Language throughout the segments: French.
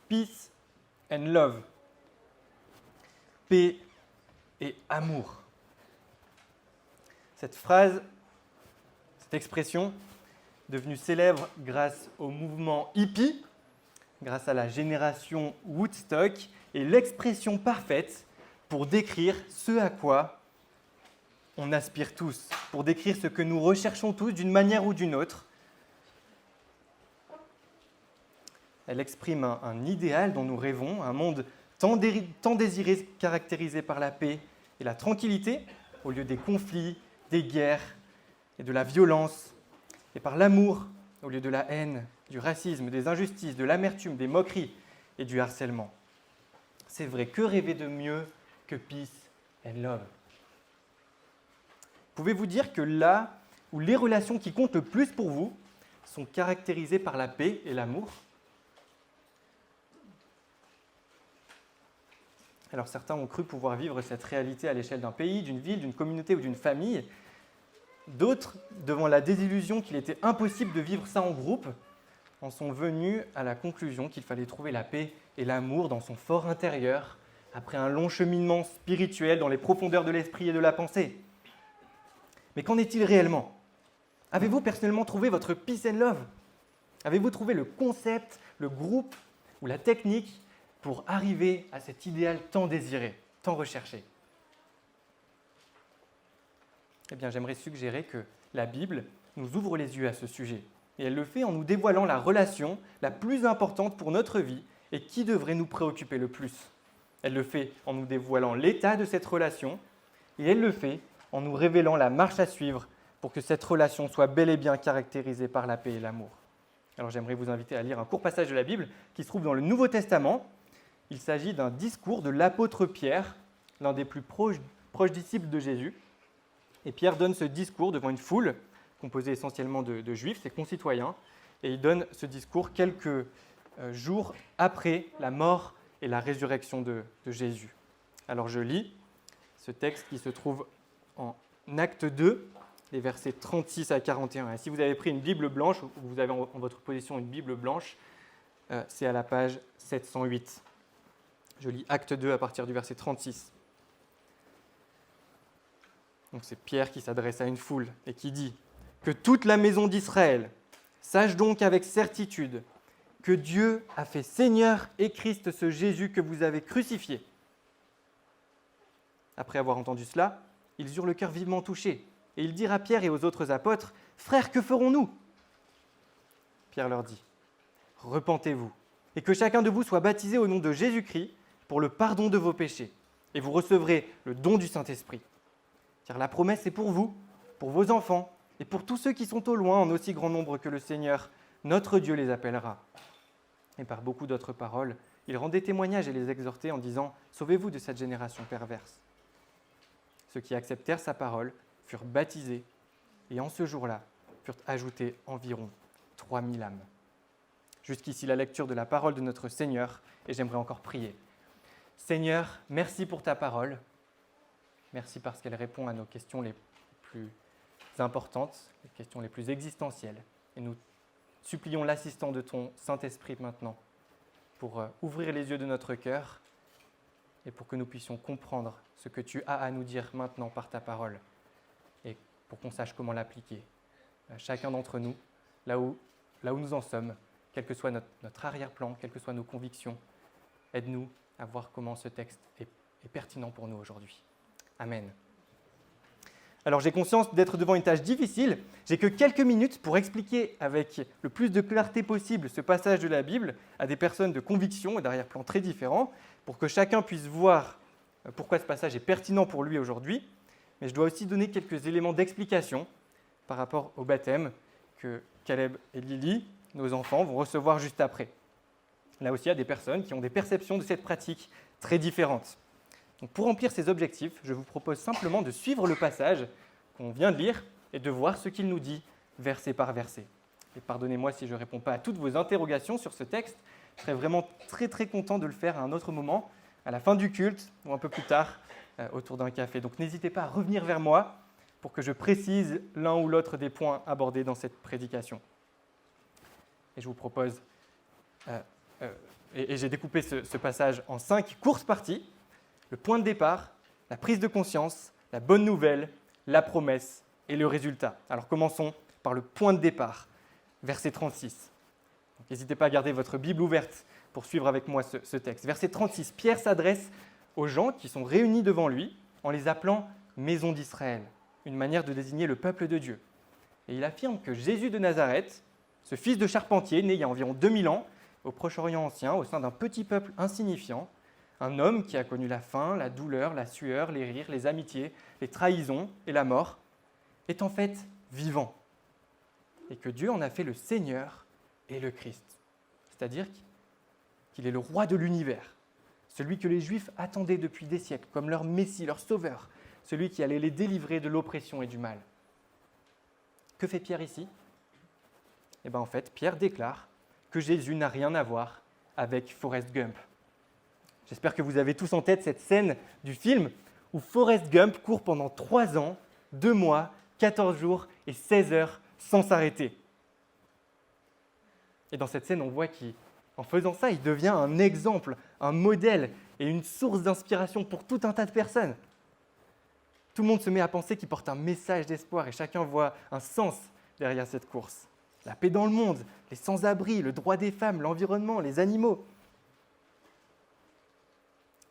Peace and love. Paix et amour. Cette phrase, cette expression, devenue célèbre grâce au mouvement hippie, grâce à la génération Woodstock, est l'expression parfaite pour décrire ce à quoi on aspire tous, pour décrire ce que nous recherchons tous d'une manière ou d'une autre. Elle exprime un idéal dont nous rêvons, un monde tant désiré, caractérisé par la paix et la tranquillité, au lieu des conflits, des guerres et de la violence, et par l'amour, au lieu de la haine, du racisme, des injustices, de l'amertume, des moqueries et du harcèlement. C'est vrai, que rêver de mieux que peace and love? Pouvez-vous dire que là où les relations qui comptent le plus pour vous sont caractérisées par la paix et l'amour? Alors certains ont cru pouvoir vivre cette réalité à l'échelle d'un pays, d'une ville, d'une communauté ou d'une famille. D'autres, devant la désillusion qu'il était impossible de vivre ça en groupe, en sont venus à la conclusion qu'il fallait trouver la paix et l'amour dans son fort intérieur, après un long cheminement spirituel dans les profondeurs de l'esprit et de la pensée. Mais qu'en est-il réellement? Avez-vous personnellement trouvé votre peace and love? Avez-vous trouvé le concept, le groupe ou la technique pour arriver à cet idéal tant désiré, tant recherché? Eh bien, j'aimerais suggérer que la Bible nous ouvre les yeux à ce sujet. Et elle le fait en nous dévoilant la relation la plus importante pour notre vie et qui devrait nous préoccuper le plus. Elle le fait en nous dévoilant l'état de cette relation et elle le fait en nous révélant la marche à suivre pour que cette relation soit bel et bien caractérisée par la paix et l'amour. Alors j'aimerais vous inviter à lire un court passage de la Bible qui se trouve dans le Nouveau Testament. Il s'agit d'un discours de l'apôtre Pierre, l'un des plus proches disciples de Jésus. Et Pierre donne ce discours devant une foule composée essentiellement de juifs, ses concitoyens, et il donne ce discours quelques jours après la mort et la résurrection de Jésus. Alors je lis ce texte qui se trouve en Acte 2, les versets 36 à 41. Et si vous avez pris une Bible blanche, ou vous avez en votre possession une Bible blanche, c'est à la page 708. Je lis Acte 2 à partir du verset 36. Donc c'est Pierre qui s'adresse à une foule et qui dit « Que toute la maison d'Israël sache donc avec certitude que Dieu a fait Seigneur et Christ ce Jésus que vous avez crucifié. » Après avoir entendu cela, ils eurent le cœur vivement touché et ils dirent à Pierre et aux autres apôtres « Frères, que ferons-nous » Pierre leur dit « Repentez-vous et que chacun de vous soit baptisé au nom de Jésus-Christ pour le pardon de vos péchés et vous recevrez le don du Saint-Esprit. Car la promesse est pour vous, pour vos enfants et pour tous ceux qui sont au loin en aussi grand nombre que le Seigneur, notre Dieu, les appellera. » Et par beaucoup d'autres paroles, il rendait témoignage et les exhortait en disant « Sauvez-vous de cette génération perverse. » Ceux qui acceptèrent sa parole furent baptisés et en ce jour-là furent ajoutés environ 3000 âmes. Jusqu'ici la lecture de la parole de notre Seigneur et j'aimerais encore prier. Seigneur, merci pour ta parole. Merci parce qu'elle répond à nos questions les plus importantes, les questions les plus existentielles. Et nous supplions l'assistant de ton Saint-Esprit maintenant pour ouvrir les yeux de notre cœur et pour que nous puissions comprendre ce que tu as à nous dire maintenant par ta parole et pour qu'on sache comment l'appliquer. Chacun d'entre nous, là où nous en sommes, quel que soit notre arrière-plan, quelles que soient nos convictions, aide-nous à voir comment ce texte est pertinent pour nous aujourd'hui. Amen. Alors j'ai conscience d'être devant une tâche difficile. J'ai que quelques minutes pour expliquer avec le plus de clarté possible ce passage de la Bible à des personnes de conviction et d'arrière-plan très différents, pour que chacun puisse voir pourquoi ce passage est pertinent pour lui aujourd'hui. Mais je dois aussi donner quelques éléments d'explication par rapport au baptême que Caleb et Lily, nos enfants, vont recevoir juste après. Là aussi, il y a des personnes qui ont des perceptions de cette pratique très différentes. Donc, pour remplir ces objectifs, je vous propose simplement de suivre le passage qu'on vient de lire et de voir ce qu'il nous dit verset par verset. Et pardonnez-moi si je ne réponds pas à toutes vos interrogations sur ce texte. Je serais vraiment très très content de le faire à un autre moment, à la fin du culte ou un peu plus tard, autour d'un café. Donc n'hésitez pas à revenir vers moi pour que je précise l'un ou l'autre des points abordés dans cette prédication. Et je vous propose et j'ai découpé ce passage en 5 courtes parties. Le point de départ, la prise de conscience, la bonne nouvelle, la promesse et le résultat. Alors commençons par le point de départ, verset 36. N'hésitez pas à garder votre Bible ouverte pour suivre avec moi ce texte. Verset 36, Pierre s'adresse aux gens qui sont réunis devant lui en les appelant « maison d'Israël », une manière de désigner le peuple de Dieu. Et il affirme que Jésus de Nazareth, ce fils de charpentier, né il y a environ 2000 ans, au Proche-Orient ancien, au sein d'un petit peuple insignifiant, un homme qui a connu la faim, la douleur, la sueur, les rires, les amitiés, les trahisons et la mort, est en fait vivant. Et que Dieu en a fait le Seigneur et le Christ. C'est-à-dire qu'il est le roi de l'univers, celui que les Juifs attendaient depuis des siècles, comme leur Messie, leur Sauveur, celui qui allait les délivrer de l'oppression et du mal. Que fait Pierre ici ? Eh bien, en fait, Pierre déclare que Jésus n'a rien à voir avec Forrest Gump. J'espère que vous avez tous en tête cette scène du film où Forrest Gump court pendant 3 ans, 2 mois, 14 jours et 16 heures sans s'arrêter. Et dans cette scène, on voit qu'en faisant ça, il devient un exemple, un modèle et une source d'inspiration pour tout un tas de personnes. Tout le monde se met à penser qu'il porte un message d'espoir et chacun voit un sens derrière cette course. La paix dans le monde, les sans-abri, le droit des femmes, l'environnement, les animaux.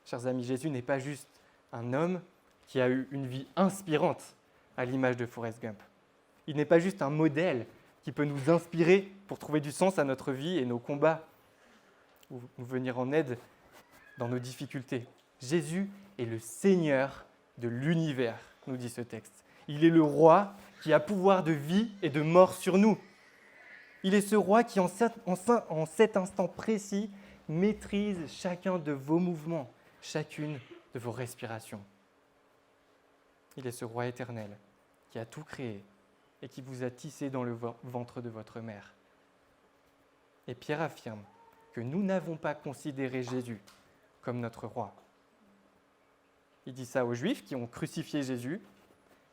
Chers amis, Jésus n'est pas juste un homme qui a eu une vie inspirante à l'image de Forrest Gump. Il n'est pas juste un modèle qui peut nous inspirer pour trouver du sens à notre vie et nos combats ou nous venir en aide dans nos difficultés. Jésus est le Seigneur de l'univers, nous dit ce texte. Il est le roi qui a pouvoir de vie et de mort sur nous. Il est ce roi qui, en cet instant précis, maîtrise chacun de vos mouvements, chacune de vos respirations. Il est ce roi éternel qui a tout créé et qui vous a tissé dans le ventre de votre mère. Et Pierre affirme que nous n'avons pas considéré Jésus comme notre roi. Il dit ça aux Juifs qui ont crucifié Jésus,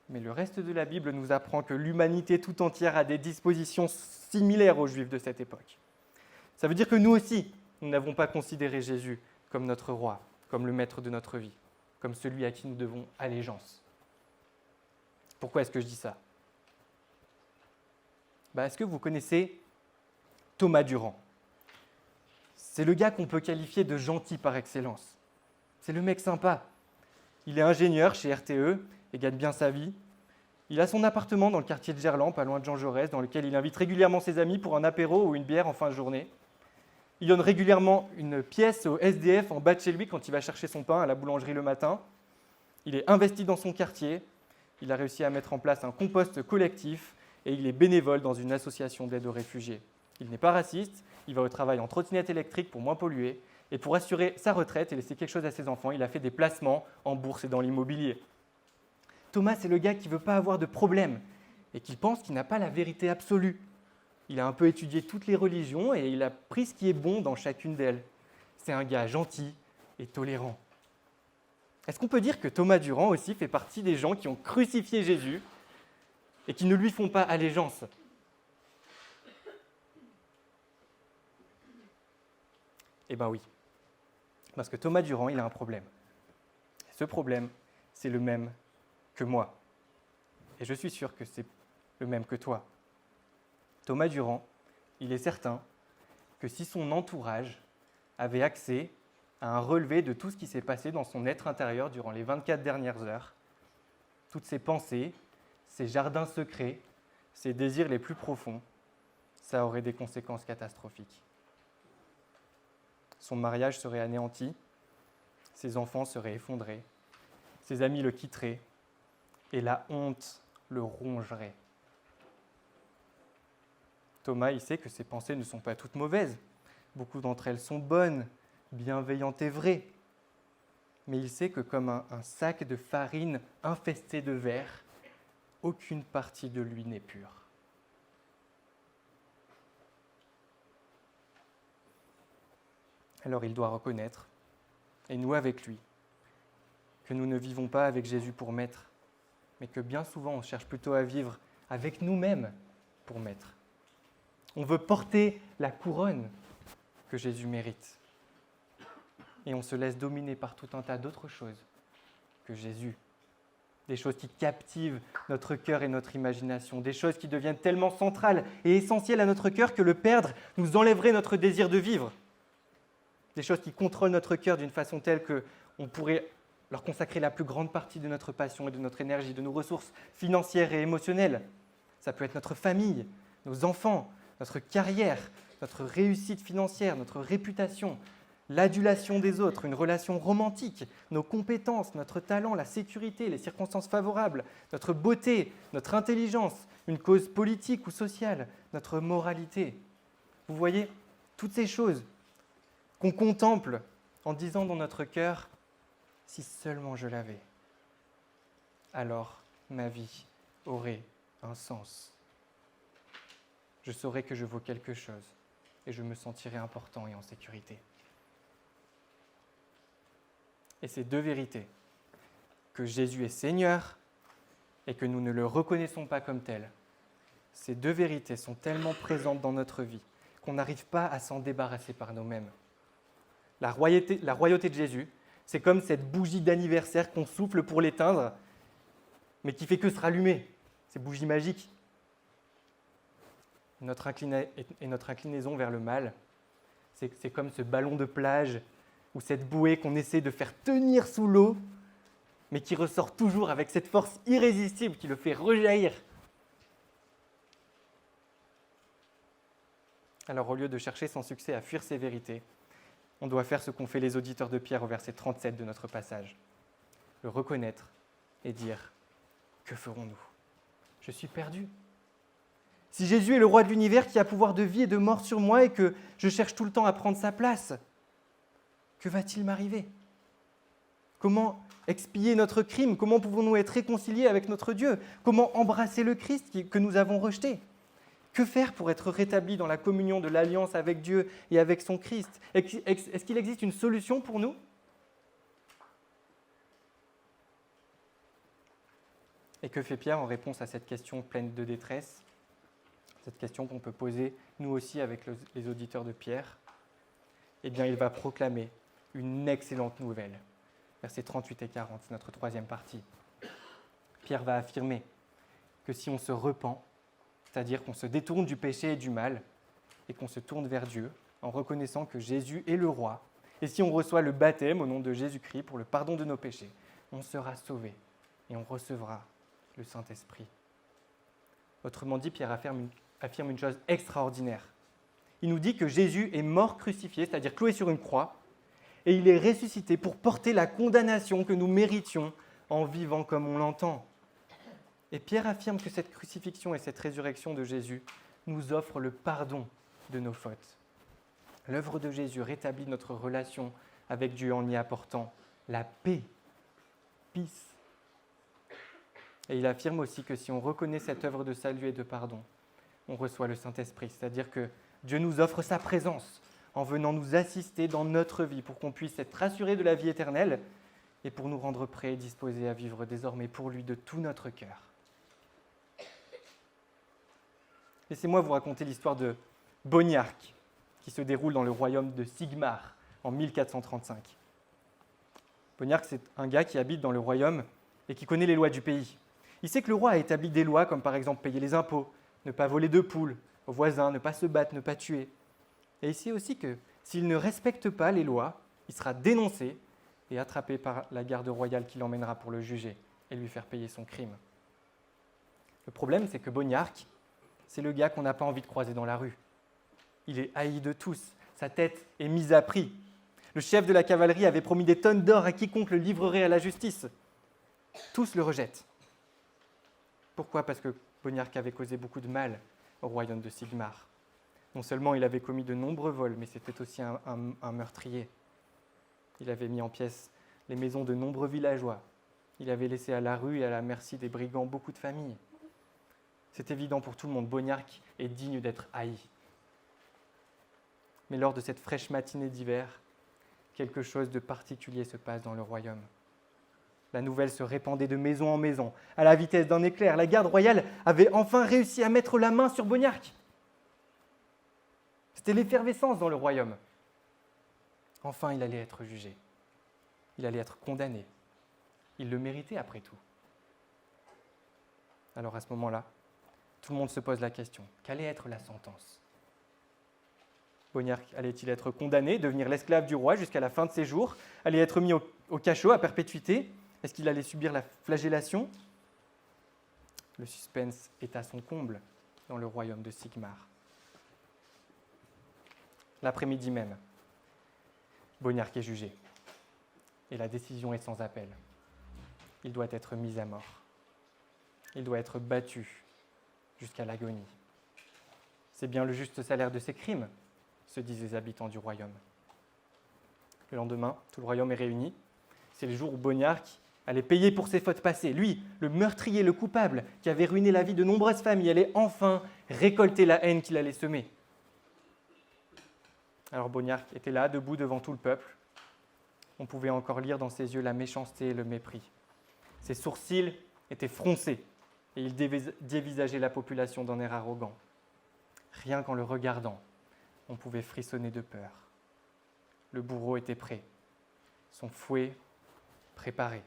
mais le reste de la Bible nous apprend que l'humanité tout entière a des dispositions similaires aux Juifs de cette époque. Ça veut dire que nous aussi, nous n'avons pas considéré Jésus comme notre roi, comme le maître de notre vie, comme celui à qui nous devons allégeance. Pourquoi est-ce que je dis ça ? Est-ce que vous connaissez Thomas Durand ? C'est le gars qu'on peut qualifier de gentil par excellence. C'est le mec sympa. Il est ingénieur chez RTE et gagne bien sa vie. Il a son appartement dans le quartier de Gerland, pas loin de Jean Jaurès, dans lequel il invite régulièrement ses amis pour un apéro ou une bière en fin de journée. Il donne régulièrement une pièce au SDF en bas de chez lui quand il va chercher son pain à la boulangerie le matin. Il est investi dans son quartier. Il a réussi à mettre en place un compost collectif et il est bénévole dans une association d'aide aux réfugiés. Il n'est pas raciste, il va au travail en trottinette électrique pour moins polluer. Et pour assurer sa retraite et laisser quelque chose à ses enfants, il a fait des placements en bourse et dans l'immobilier. Thomas, c'est le gars qui ne veut pas avoir de problème et qui pense qu'il n'a pas la vérité absolue. Il a un peu étudié toutes les religions et il a pris ce qui est bon dans chacune d'elles. C'est un gars gentil et tolérant. Est-ce qu'on peut dire que Thomas Durand aussi fait partie des gens qui ont crucifié Jésus et qui ne lui font pas allégeance ? Eh bien oui. Parce que Thomas Durand, il a un problème. Ce problème, c'est le même que moi. Et je suis sûr que c'est le même que toi. Thomas Durand, il est certain que si son entourage avait accès à un relevé de tout ce qui s'est passé dans son être intérieur durant les 24 dernières heures, toutes ses pensées, ses jardins secrets, ses désirs les plus profonds, ça aurait des conséquences catastrophiques. Son mariage serait anéanti, ses enfants seraient effondrés, ses amis le quitteraient et la honte le rongerait. Thomas, il sait que ses pensées ne sont pas toutes mauvaises. Beaucoup d'entre elles sont bonnes, bienveillantes et vraies. Mais il sait que comme un sac de farine infesté de vers, aucune partie de lui n'est pure. Alors il doit reconnaître, et nous avec lui, que nous ne vivons pas avec Jésus pour maître, mais que bien souvent on cherche plutôt à vivre avec nous-mêmes pour maître. On veut porter la couronne que Jésus mérite. et on se laisse dominer par tout un tas d'autres choses que Jésus. Des choses qui captivent notre cœur et notre imagination, des choses qui deviennent tellement centrales et essentielles à notre cœur que le perdre nous enlèverait notre désir de vivre. Des choses qui contrôlent notre cœur d'une façon telle qu'on pourrait leur consacrer la plus grande partie de notre passion et de notre énergie, de nos ressources financières et émotionnelles. Ça peut être notre famille, nos enfants, notre carrière, notre réussite financière, notre réputation, l'adulation des autres, une relation romantique, nos compétences, notre talent, la sécurité, les circonstances favorables, notre beauté, notre intelligence, une cause politique ou sociale, notre moralité. Vous voyez, toutes ces choses qu'on contemple en disant dans notre cœur « si seulement je l'avais », alors ma vie aurait un sens. Je saurais que je vaux quelque chose et je me sentirais important et en sécurité. Et ces deux vérités, que Jésus est Seigneur et que nous ne le reconnaissons pas comme tel, ces deux vérités sont tellement présentes dans notre vie qu'on n'arrive pas à s'en débarrasser par nous-mêmes. La royauté de Jésus, c'est comme cette bougie d'anniversaire qu'on souffle pour l'éteindre, mais qui fait que se rallumer. Ces bougies magiques. Notre inclinaison vers le mal, c'est comme ce ballon de plage ou cette bouée qu'on essaie de faire tenir sous l'eau, mais qui ressort toujours avec cette force irrésistible qui le fait rejaillir. Alors au lieu de chercher sans succès à fuir ces vérités, on doit faire ce qu'ont fait les auditeurs de Pierre au verset 37 de notre passage. Le reconnaître et dire « Que ferons-nous ? Je suis perdu. Si Jésus est le roi de l'univers qui a pouvoir de vie et de mort sur moi et que je cherche tout le temps à prendre sa place, que va-t-il m'arriver ? Comment expier notre crime ? Comment pouvons-nous être réconciliés avec notre Dieu ? Comment embrasser le Christ que nous avons rejeté ? Que faire pour être rétablis dans la communion de l'alliance avec Dieu et avec son Christ ? Est-ce qu'il existe une solution pour nous ? Et que fait Pierre en réponse à cette question pleine de détresse ? Cette question qu'on peut poser nous aussi avec les auditeurs de Pierre. Eh bien, il va proclamer une excellente nouvelle. Versets 38 et 40, c'est notre troisième partie. Pierre va affirmer que si on se repent, c'est-à-dire qu'on se détourne du péché et du mal, et qu'on se tourne vers Dieu, en reconnaissant que Jésus est le roi, et si on reçoit le baptême au nom de Jésus-Christ pour le pardon de nos péchés, on sera sauvé et on recevra le Saint-Esprit. Autrement dit, Pierre affirme une chose extraordinaire. Il nous dit que Jésus est mort crucifié, c'est-à-dire cloué sur une croix, et il est ressuscité pour porter la condamnation que nous méritions en vivant comme on l'entend. Et Pierre affirme que cette crucifixion et cette résurrection de Jésus nous offrent le pardon de nos fautes. L'œuvre de Jésus rétablit notre relation avec Dieu en y apportant la paix, peace. Et il affirme aussi que si on reconnaît cette œuvre de salut et de pardon, on reçoit le Saint-Esprit, c'est-à-dire que Dieu nous offre sa présence en venant nous assister dans notre vie pour qu'on puisse être rassurés de la vie éternelle et pour nous rendre prêts et disposés à vivre désormais pour lui de tout notre cœur. Laissez-moi vous raconter l'histoire de Boniarque, qui se déroule dans le royaume de Sigmar en 1435. Boniarque, c'est un gars qui habite dans le royaume et qui connaît les lois du pays. Il sait que le roi a établi des lois comme par exemple payer les impôts, ne pas voler de poules aux voisins, ne pas se battre, ne pas tuer. Et il sait aussi que s'il ne respecte pas les lois, il sera dénoncé et attrapé par la garde royale qui l'emmènera pour le juger et lui faire payer son crime. Le problème, c'est que Boniarque, c'est le gars qu'on n'a pas envie de croiser dans la rue. Il est haï de tous, sa tête est mise à prix. Le chef de la cavalerie avait promis des tonnes d'or à quiconque le livrerait à la justice. Tous le rejettent. Pourquoi ? Parce que Boniarque avait causé beaucoup de mal au royaume de Sigmar. Non seulement il avait commis de nombreux vols, mais c'était aussi un meurtrier. Il avait mis en pièces les maisons de nombreux villageois. Il avait laissé à la rue et à la merci des brigands beaucoup de familles. C'est évident pour tout le monde, Boniarque est digne d'être haï. Mais lors de cette fraîche matinée d'hiver, quelque chose de particulier se passe dans le royaume. La nouvelle se répandait de maison en maison, à la vitesse d'un éclair. La garde royale avait enfin réussi à mettre la main sur Boniarque. C'était l'effervescence dans le royaume. Enfin, il allait être jugé. Il allait être condamné. Il le méritait après tout. Alors à ce moment-là, tout le monde se pose la question, quelle allait être la sentence ? Bognark allait-il être condamné, devenir l'esclave du roi jusqu'à la fin de ses jours, allait être mis au cachot à perpétuité ? Est-ce qu'il allait subir la flagellation ? Le suspense est à son comble dans le royaume de Sigmar. L'après-midi même, Bognark est jugé. Et la décision est sans appel. Il doit être mis à mort. Il doit être battu jusqu'à l'agonie. C'est bien le juste salaire de ses crimes, se disent les habitants du royaume. Le lendemain, tout le royaume est réuni. C'est le jour où Bognark allait payer pour ses fautes passées. Lui, le meurtrier, le coupable, qui avait ruiné la vie de nombreuses familles, allait enfin récolter la haine qu'il allait semer. Alors Bognark était là, debout devant tout le peuple. On pouvait encore lire dans ses yeux la méchanceté et le mépris. Ses sourcils étaient froncés et il dévisageait la population d'un air arrogant. Rien qu'en le regardant, on pouvait frissonner de peur. Le bourreau était prêt, son fouet préparé.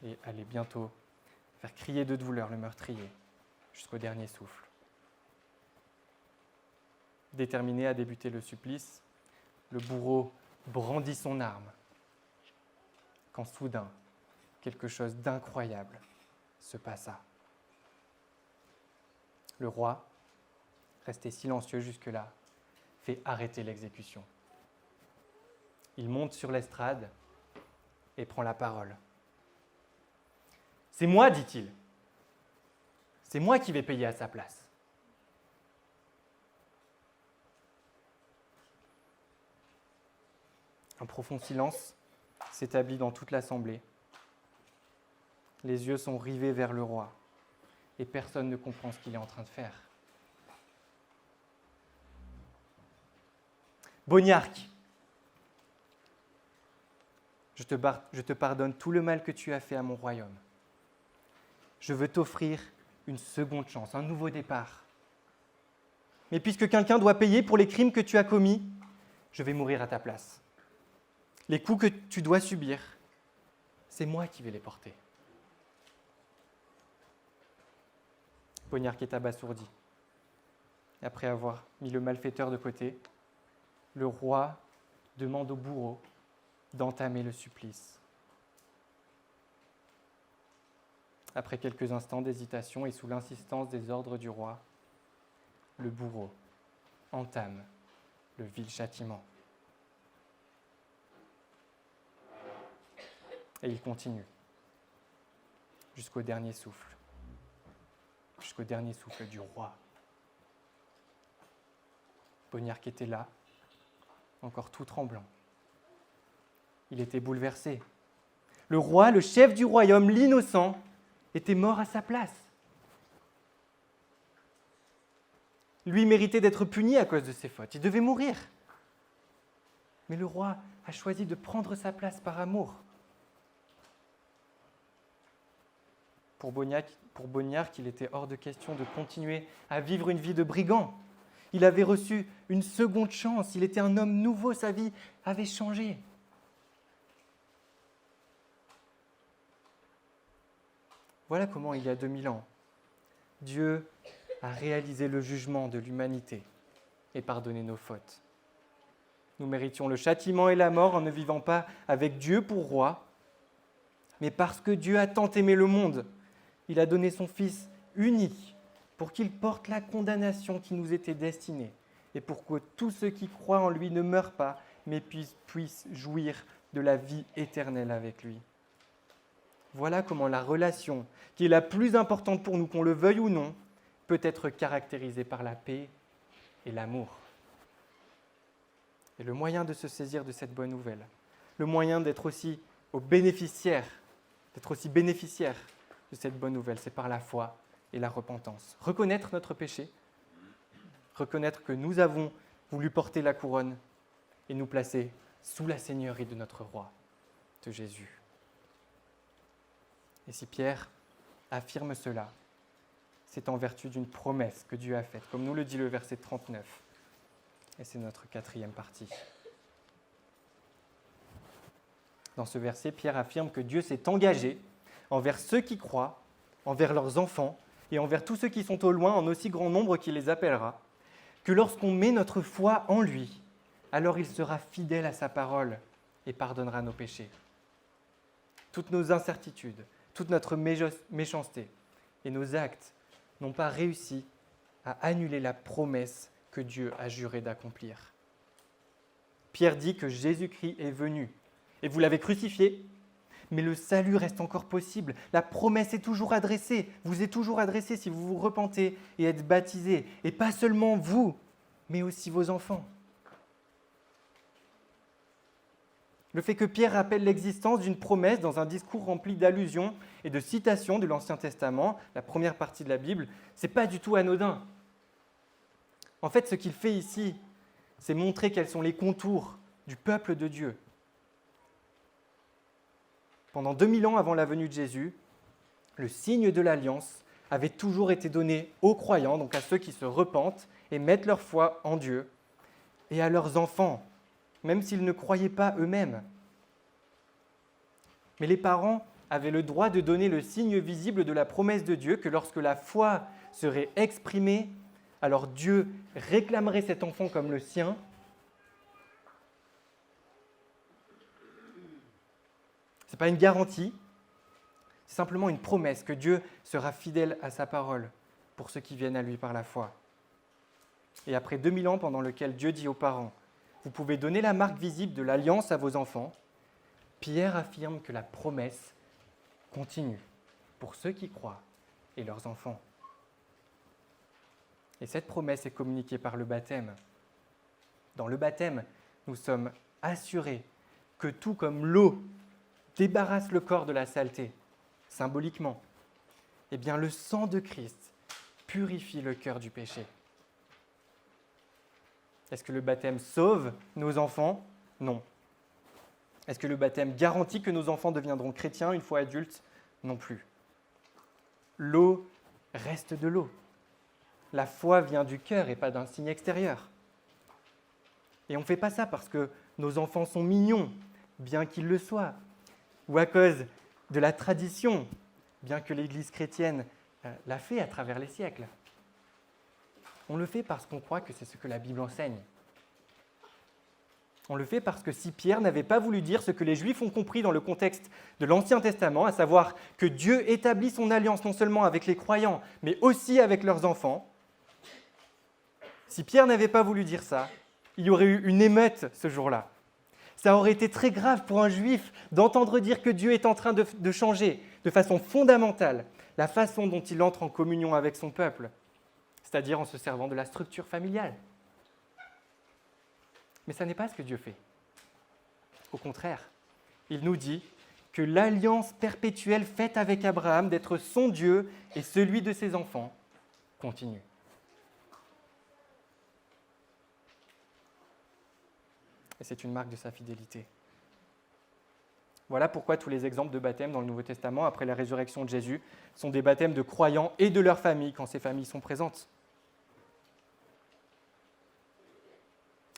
Et allait bientôt faire crier de douleur le meurtrier jusqu'au dernier souffle. Déterminé à débuter le supplice, le bourreau brandit son arme, quand soudain, quelque chose d'incroyable se passa. Le roi, resté silencieux jusque-là, fait arrêter l'exécution. Il monte sur l'estrade et prend la parole. « C'est moi, dit-il. C'est moi qui vais payer à sa place. » Un profond silence s'établit dans toute l'assemblée. Les yeux sont rivés vers le roi et personne ne comprend ce qu'il est en train de faire. Bognark, je te pardonne tout le mal que tu as fait à mon royaume. Je veux t'offrir une seconde chance, un nouveau départ. Mais puisque quelqu'un doit payer pour les crimes que tu as commis, je vais mourir à ta place. Les coups que tu dois subir, c'est moi qui vais les porter. Bognark est abasourdi. Après avoir mis le malfaiteur de côté, le roi demande au bourreau d'entamer le supplice. Après quelques instants d'hésitation et sous l'insistance des ordres du roi, le bourreau entame le vil châtiment. Et il continue jusqu'au dernier souffle du roi. Bognark était là, encore tout tremblant. Il était bouleversé. Le roi, le chef du royaume, l'innocent, était mort à sa place. Lui méritait d'être puni à cause de ses fautes. Il devait mourir. Mais le roi a choisi de prendre sa place par amour. Pour Bognark, il était hors de question de continuer à vivre une vie de brigand. Il avait reçu une seconde chance. Il était un homme nouveau. Sa vie avait changé. Voilà comment, il y a 2000 ans, Dieu a réalisé le jugement de l'humanité et pardonné nos fautes. Nous méritions le châtiment et la mort en ne vivant pas avec Dieu pour roi, mais parce que Dieu a tant aimé le monde, il a donné son Fils unique pour qu'il porte la condamnation qui nous était destinée et pour que tous ceux qui croient en lui ne meurent pas, mais puissent jouir de la vie éternelle avec lui. Voilà comment la relation, qui est la plus importante pour nous, qu'on le veuille ou non, peut être caractérisée par la paix et l'amour. Et le moyen de se saisir de cette bonne nouvelle, le moyen d'être aussi bénéficiaire de cette bonne nouvelle, c'est par la foi et la repentance. Reconnaître notre péché, reconnaître que nous avons voulu porter la couronne et nous placer sous la seigneurie de notre roi, de Jésus. Et si Pierre affirme cela, c'est en vertu d'une promesse que Dieu a faite, comme nous le dit le verset 39. Et c'est notre quatrième partie. Dans ce verset, Pierre affirme que Dieu s'est engagé envers ceux qui croient, envers leurs enfants et envers tous ceux qui sont au loin en aussi grand nombre qu'il les appellera, que lorsqu'on met notre foi en lui, alors il sera fidèle à sa parole et pardonnera nos péchés. Toutes nos incertitudes, toute notre méchanceté et nos actes n'ont pas réussi à annuler la promesse que Dieu a juré d'accomplir. Pierre dit que Jésus-Christ est venu et vous l'avez crucifié, mais le salut reste encore possible. La promesse est toujours adressée, vous est toujours adressée si vous vous repentez et êtes baptisés. Et pas seulement vous, mais aussi vos enfants. Le fait que Pierre rappelle l'existence d'une promesse dans un discours rempli d'allusions et de citations de l'Ancien Testament, la première partie de la Bible, ce n'est pas du tout anodin. En fait, ce qu'il fait ici, c'est montrer quels sont les contours du peuple de Dieu. Pendant 2000 ans avant la venue de Jésus, le signe de l'alliance avait toujours été donné aux croyants, donc à ceux qui se repentent et mettent leur foi en Dieu, et à leurs enfants, même s'ils ne croyaient pas eux-mêmes. Mais les parents avaient le droit de donner le signe visible de la promesse de Dieu que lorsque la foi serait exprimée, alors Dieu réclamerait cet enfant comme le sien. Ce n'est pas une garantie, c'est simplement une promesse que Dieu sera fidèle à sa parole pour ceux qui viennent à lui par la foi. Et après 2000 ans pendant lesquels Dieu dit aux parents, vous pouvez donner la marque visible de l'alliance à vos enfants, Pierre affirme que la promesse continue pour ceux qui croient et leurs enfants. Et cette promesse est communiquée par le baptême. Dans le baptême, nous sommes assurés que tout comme l'eau débarrasse le corps de la saleté, symboliquement, eh bien le sang de Christ purifie le cœur du péché. Est-ce que le baptême sauve nos enfants ? Non. Est-ce que le baptême garantit que nos enfants deviendront chrétiens une fois adultes ? Non plus. L'eau reste de l'eau. La foi vient du cœur et pas d'un signe extérieur. Et on ne fait pas ça parce que nos enfants sont mignons, bien qu'ils le soient, ou à cause de la tradition, bien que l'Église chrétienne l'a fait à travers les siècles. On le fait parce qu'on croit que c'est ce que la Bible enseigne. On le fait parce que si Pierre n'avait pas voulu dire ce que les Juifs ont compris dans le contexte de l'Ancien Testament, à savoir que Dieu établit son alliance non seulement avec les croyants, mais aussi avec leurs enfants, si Pierre n'avait pas voulu dire ça, il y aurait eu une émeute ce jour-là. Ça aurait été très grave pour un Juif d'entendre dire que Dieu est en train de changer de façon fondamentale la façon dont il entre en communion avec son peuple, c'est-à-dire en se servant de la structure familiale. Mais ça n'est pas ce que Dieu fait. Au contraire, il nous dit que l'alliance perpétuelle faite avec Abraham d'être son Dieu et celui de ses enfants continue. Et c'est une marque de sa fidélité. Voilà pourquoi tous les exemples de baptême dans le Nouveau Testament, après la résurrection de Jésus, sont des baptêmes de croyants et de leurs familles, quand ces familles sont présentes.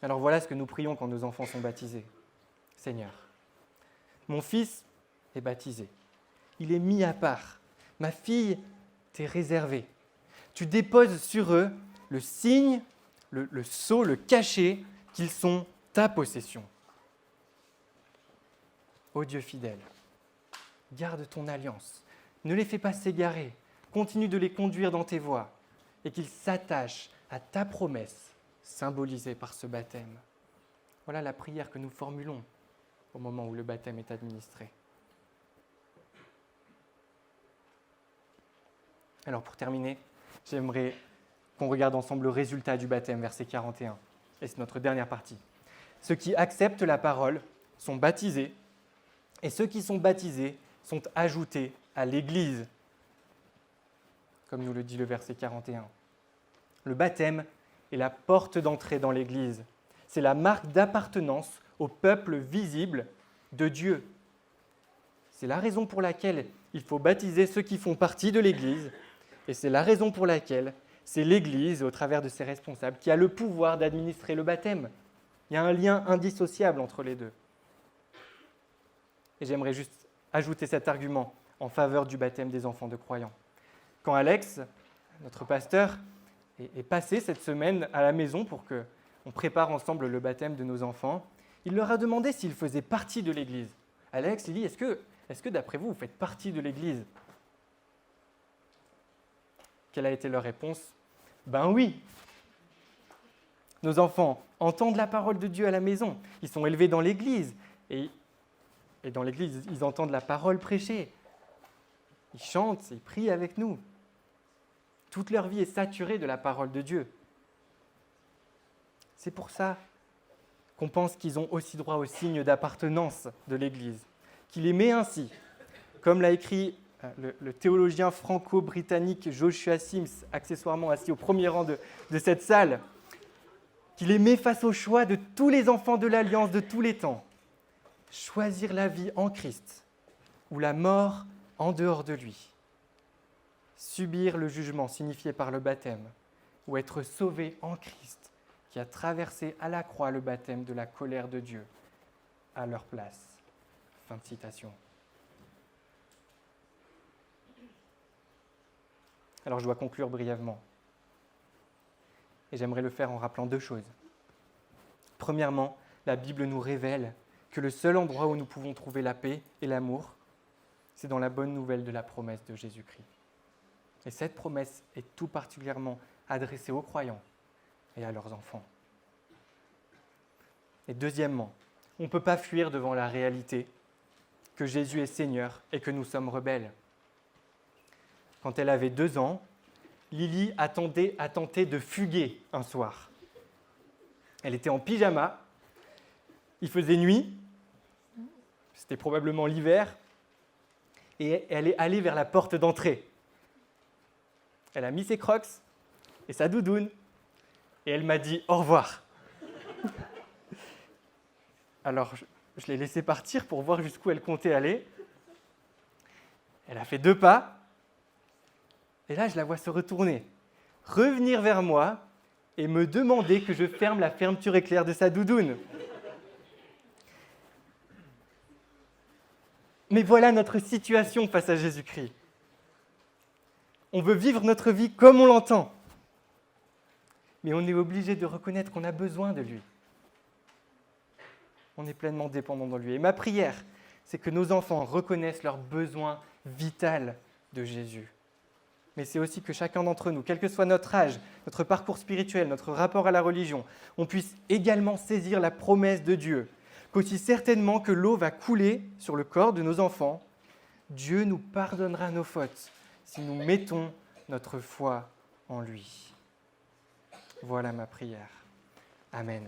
Alors voilà ce que nous prions quand nos enfants sont baptisés. Seigneur, mon fils est baptisé. Il est mis à part. Ma fille t'est réservée. Tu déposes sur eux le signe, le sceau, le cachet qu'ils sont ta possession. Ô Dieu fidèle, garde ton alliance. Ne les fais pas s'égarer. Continue de les conduire dans tes voies et qu'ils s'attachent à ta promesse symbolisée par ce baptême. Voilà la prière que nous formulons au moment où le baptême est administré. Alors pour terminer, j'aimerais qu'on regarde ensemble le résultat du baptême, verset 41. Et c'est notre dernière partie. Ceux qui acceptent la parole sont baptisés, et ceux qui sont baptisés sont ajoutés à l'Église, comme nous le dit le verset 41. Le baptême est la porte d'entrée dans l'Église. C'est la marque d'appartenance au peuple visible de Dieu. C'est la raison pour laquelle il faut baptiser ceux qui font partie de l'Église, et c'est la raison pour laquelle C'est l'Église, au travers de ses responsables, qui a le pouvoir d'administrer le baptême. Il y a un lien indissociable entre les deux. Et j'aimerais juste ajouter cet argument en faveur du baptême des enfants de croyants. Quand Alex, notre pasteur, est passé cette semaine à la maison pour qu'on prépare ensemble le baptême de nos enfants, il leur a demandé s'ils faisaient partie de l'Église. Alex, Lily, est-ce que d'après vous, vous faites partie de l'Église ? Quelle a été leur réponse ? Ben oui. Nos enfants entendent la parole de Dieu à la maison. Ils sont élevés dans l'Église. Et dans l'Église, ils entendent la parole prêchée. Ils chantent, ils prient avec nous. Toute leur vie est saturée de la parole de Dieu. C'est pour ça qu'on pense qu'ils ont aussi droit au signe d'appartenance de l'Église, qu'il est met ainsi, comme l'a écrit le théologien franco-britannique Joshua Sims, accessoirement assis au premier rang de cette salle, qu'il est met face au choix de tous les enfants de l'Alliance de tous les temps. Choisir la vie en Christ ou la mort en dehors de lui. Subir le jugement signifié par le baptême ou être sauvé en Christ qui a traversé à la croix le baptême de la colère de Dieu à leur place. Fin de citation. Alors je dois conclure brièvement. Et j'aimerais le faire en rappelant deux choses. Premièrement, la Bible nous révèle que le seul endroit où nous pouvons trouver la paix et l'amour, c'est dans la bonne nouvelle de la promesse de Jésus-Christ. Et cette promesse est tout particulièrement adressée aux croyants et à leurs enfants. Et deuxièmement, on ne peut pas fuir devant la réalité que Jésus est Seigneur et que nous sommes rebelles. Quand elle avait 2 ans, Lily a tenté de fuguer un soir. Elle était en pyjama, il faisait nuit, c'était probablement l'hiver, et elle est allée vers la porte d'entrée. Elle a mis ses crocs et sa doudoune, et elle m'a dit « au revoir ». Alors, je l'ai laissée partir pour voir jusqu'où elle comptait aller. Elle a fait 2 pas, et là, je la vois se retourner, revenir vers moi et me demander que je ferme la fermeture éclair de sa doudoune. Mais voilà notre situation face à Jésus-Christ. On veut vivre notre vie comme on l'entend, mais on est obligé de reconnaître qu'on a besoin de lui. On est pleinement dépendant de lui. Et ma prière, c'est que nos enfants reconnaissent leur besoin vital de Jésus. Mais c'est aussi que chacun d'entre nous, quel que soit notre âge, notre parcours spirituel, notre rapport à la religion, on puisse également saisir la promesse de Dieu, qu'aussi certainement que l'eau va couler sur le corps de nos enfants, Dieu nous pardonnera nos fautes si nous mettons notre foi en lui. Voilà ma prière. Amen.